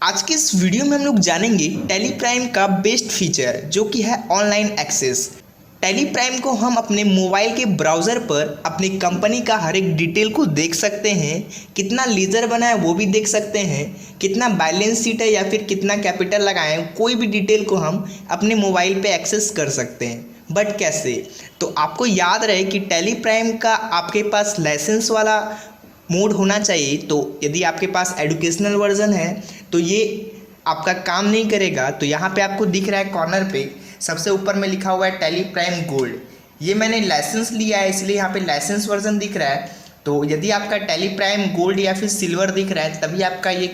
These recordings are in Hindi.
आज के इस वीडियो में हम लोग जानेंगे टैली प्राइम का बेस्ट फीचर जो कि है ऑनलाइन एक्सेस। टैली प्राइम को हम अपने मोबाइल के ब्राउज़र पर अपनी कंपनी का हर एक डिटेल को देख सकते हैं, कितना लीजर बना है वो भी देख सकते हैं, कितना बैलेंस शीट है या फिर कितना कैपिटल लगाए हैं, कोई भी डिटेल को हम अपने मोबाइल पे एक्सेस कर सकते हैं। बट कैसे? तो आपको याद रहे कि टैली प्राइम का आपके पास लाइसेंस वाला मोड होना चाहिए। तो यदि आपके पास एजुकेशनल वर्जन है तो ये आपका काम नहीं करेगा। तो यहाँ पे आपको दिख रहा है कॉर्नर पे सबसे ऊपर में लिखा हुआ है टैली प्राइम गोल्ड। ये मैंने लाइसेंस लिया है इसलिए यहाँ पे लाइसेंस वर्जन दिख रहा है। तो यदि आपका टैली प्राइम गोल्ड या फिर सिल्वर दिख रहा है तभी आपका ये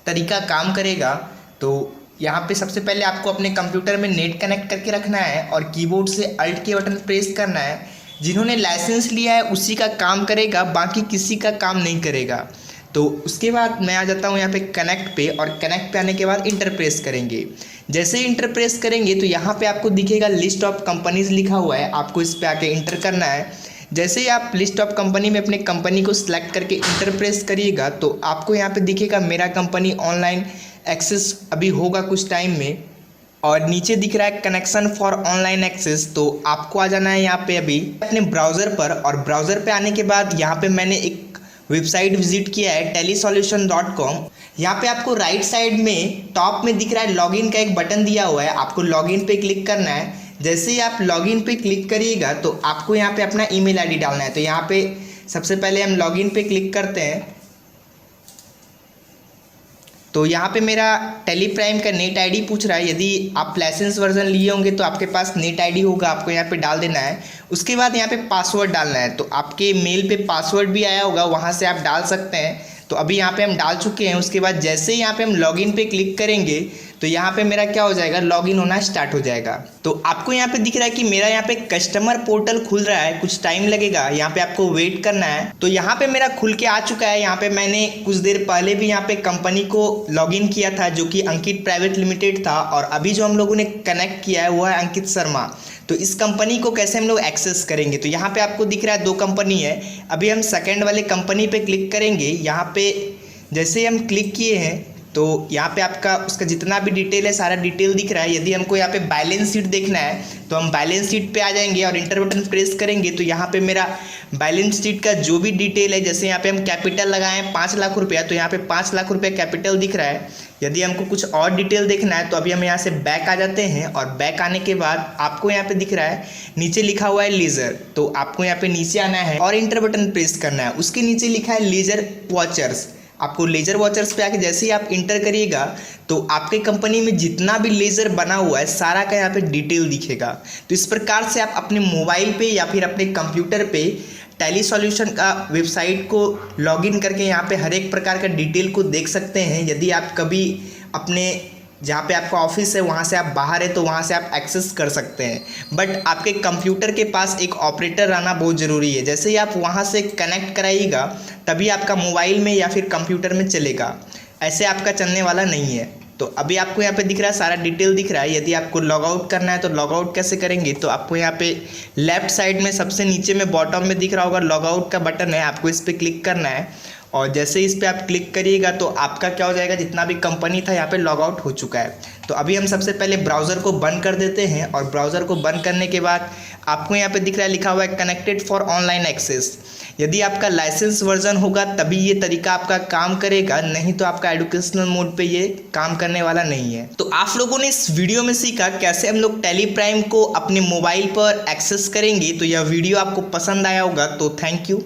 तरीका काम करेगा। तो यहाँ पे सबसे पहले आपको अपने कंप्यूटर में नेट कनेक्ट करके रखना है और कीबोर्ड से अल्ट के बटन प्रेस करना है। जिन्होंने लाइसेंस लिया है उसी का काम करेगा, बाकी किसी का काम नहीं करेगा। तो उसके बाद मैं आ जाता हूँ यहाँ पे कनेक्ट पे, और कनेक्ट पे आने के बाद इंटर प्रेस करेंगे। जैसे ही इंटर प्रेस करेंगे तो यहाँ पे आपको दिखेगा लिस्ट ऑफ कंपनीज लिखा हुआ है, आपको इस पे आके इंटर करना है। जैसे ही आप लिस्ट ऑफ कंपनी में अपने कंपनी को सिलेक्ट करके इंटर प्रेस करिएगा तो आपको यहाँ पे दिखेगा मेरा कंपनी ऑनलाइन एक्सेस अभी होगा कुछ टाइम में, और नीचे दिख रहा है कनेक्शन फॉर ऑनलाइन एक्सेस। तो आपको आ जाना है यहाँ पे अभी अपने ब्राउज़र पर, और ब्राउज़र पे आने के बाद यहाँ पे मैंने एक वेबसाइट विजिट किया है tellysolution.com। यहाँ पे आपको राइट साइड में टॉप में दिख रहा है लॉगिन का एक बटन दिया हुआ है, आपको लॉगिन पे क्लिक करना है। जैसे ही आप लॉगिन पे क्लिक करिएगा तो आपको यहाँ पे अपना ईमेल आईडी डालना है। तो यहाँ पे सबसे पहले हम लॉगिन पे क्लिक करते हैं। तो यहाँ पे मेरा टैली प्राइम का नेट आईडी पूछ रहा है। यदि आप लाइसेंस वर्जन लिए होंगे तो आपके पास नेट आईडी होगा, आपको यहाँ पे डाल देना है। उसके बाद यहाँ पे पासवर्ड डालना है। तो आपके मेल पे पासवर्ड भी आया होगा, वहाँ से आप डाल सकते हैं। तो अभी यहाँ पे हम डाल चुके हैं। उसके बाद जैसे ही यहाँ पे हम लॉगिन पे क्लिक करेंगे तो यहाँ पे मेरा क्या हो जाएगा, लॉगिन होना स्टार्ट हो जाएगा। तो आपको यहाँ पे दिख रहा है कि मेरा यहाँ पे कस्टमर पोर्टल खुल रहा है, कुछ टाइम लगेगा, यहाँ पे आपको वेट करना है। तो यहाँ पे मेरा खुल के आ चुका है। यहाँ पे मैंने कुछ देर पहले भी यहाँ पे कंपनी को लॉगिन किया था जो कि अंकित प्राइवेट लिमिटेड था, और अभी जो हम लोगों ने कनेक्ट किया है वो है अंकित शर्मा। तो इस कंपनी को कैसे हम लोग एक्सेस करेंगे, तो यहाँ पे आपको दिख रहा है 2 कंपनी है। अभी हम सेकंड वाले कंपनी पे क्लिक करेंगे। यहाँ पे जैसे हम क्लिक किए हैं तो यहाँ पे आपका उसका जितना भी डिटेल है सारा डिटेल दिख रहा है। यदि हमको यहाँ पे बैलेंस शीट देखना है तो हम बैलेंस शीट पे आ जाएंगे और इंटर बटन प्रेस करेंगे। तो यहाँ पे मेरा बैलेंस शीट का जो भी डिटेल है, जैसे यहाँ पे हम कैपिटल लगाए हैं 5 लाख रुपया, तो यहाँ पे 5 लाख रुपया कैपिटल दिख रहा है। यदि हमको कुछ और डिटेल देखना है तो अभी हम यहाँ से बैक आ जाते हैं, और बैक आने के बाद आपको यहाँ पे दिख रहा है नीचे लिखा हुआ है लीजर। तो आपको यहाँ पे नीचे आना है और इंटर बटन प्रेस करना है। उसके नीचे लिखा है लीजर वॉचर्स। आपको लेजर वॉचर्स पे आके जैसे ही आप इंटर करिएगा तो आपके कंपनी में जितना भी लेजर बना हुआ है सारा का यहाँ पे डिटेल दिखेगा। तो इस प्रकार से आप अपने मोबाइल पे या फिर अपने कंप्यूटर पे टैली सॉल्यूशन का वेबसाइट को लॉगिन करके यहाँ पे हर एक प्रकार का डिटेल को देख सकते हैं। यदि आप कभी अपने जहाँ पे आपका ऑफिस है वहाँ से आप बाहर है तो वहाँ से आप एक्सेस कर सकते हैं। बट आपके कंप्यूटर के पास एक ऑपरेटर रहना बहुत ज़रूरी है। जैसे ही आप वहाँ से कनेक्ट कराइएगा तभी आपका मोबाइल में या फिर कंप्यूटर में चलेगा, ऐसे आपका चलने वाला नहीं है। तो अभी आपको यहाँ पे दिख रहा है सारा डिटेल दिख रहा है। यदि आपको लॉग आउट करना है तो लॉग आउट कैसे करेंगे, तो आपको यहाँ पे लेफ्ट साइड में सबसे नीचे में बॉटम में दिख रहा होगा लॉग आउट का बटन है, आपको इस पर क्लिक करना है। और जैसे इस पे आप क्लिक करिएगा तो आपका क्या हो जाएगा, जितना भी कंपनी था यहाँ पे लॉग आउट हो चुका है। तो अभी हम सबसे पहले ब्राउज़र को बंद कर देते हैं, और ब्राउज़र को बंद करने के बाद आपको यहाँ पे दिख रहा है लिखा हुआ है कनेक्टेड फॉर ऑनलाइन एक्सेस। यदि आपका लाइसेंस वर्जन होगा तभी ये तरीका आपका काम करेगा, नहीं तो आपका एजुकेशनल मोड पे ये काम करने वाला नहीं है। तो आप लोगों ने इस वीडियो में सीखा कैसे हम लोग टैली प्राइम को अपने मोबाइल पर एक्सेस करेंगे। तो यह वीडियो आपको पसंद आया होगा, तो थैंक यू।